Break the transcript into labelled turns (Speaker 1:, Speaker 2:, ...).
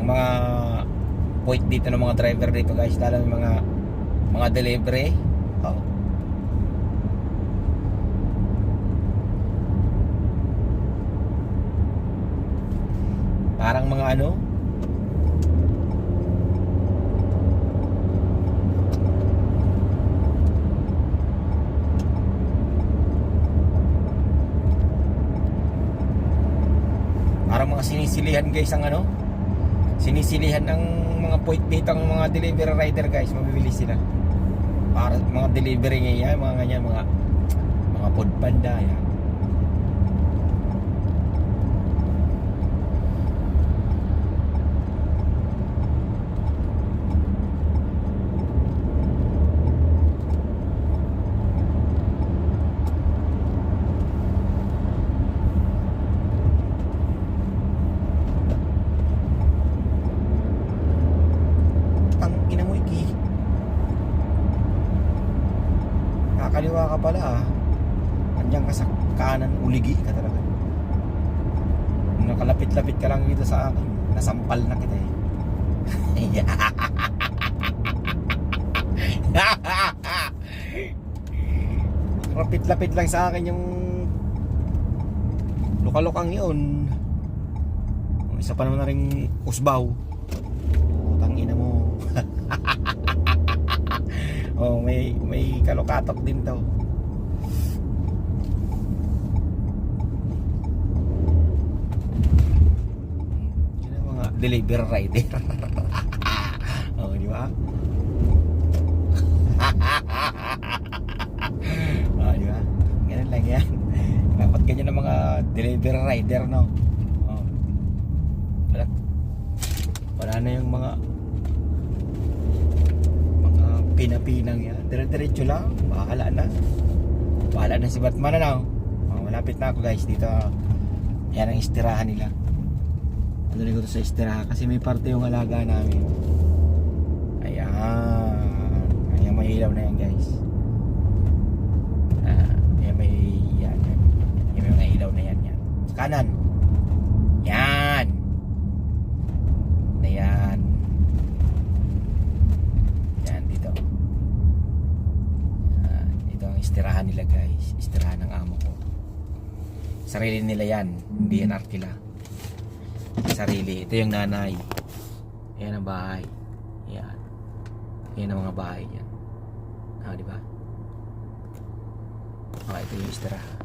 Speaker 1: mga point dito ng mga driver dito guys, lalo ng mga delivery. Oh. Parang mga ano, parang mga sinisilihan guys ang ano, sinisilihan ng mga point dito ang mga delivery rider guys, mabibili sila. Para mga delivery ngayon, mga ganyan, mga food panda yan. Kaliwa ka pala ah. Andiyan ka sa kanan, uligi ka talaga. Nakalapit-lapit ka lang dito sa akin, nasampal na kita eh. Lapit-lapit lang sa akin yung lukalokang yun. Isa pa naman na rin usbaw. Tangina mo. Oh, may kalukatok din to. Yun ang mga delivery rider. Oh, di ba? Oh, di ba? Ganun lang yan. Dapat ganyan ang mga delivery rider, no? Oh. Wala na yung mga pinapinang yan, dire-diretso lang, bahala na si Batman na. Oh, malapit na ako guys dito. Yan ang istirahan nila. Ano rin ko to sa istirahan kasi may parte yung alaga namin. Ayan may ilaw na yan guys. Ayan may mga ilaw na yan. Sa kanan yan. Istirahan nila guys, istirahan ng amo ko. Sarili nila yan, hindi yan arkila. Sarili, ito yung nanay. Ayan ang bahay. Yan ang mga bahay yan. Di ba? Ito yung istirahan.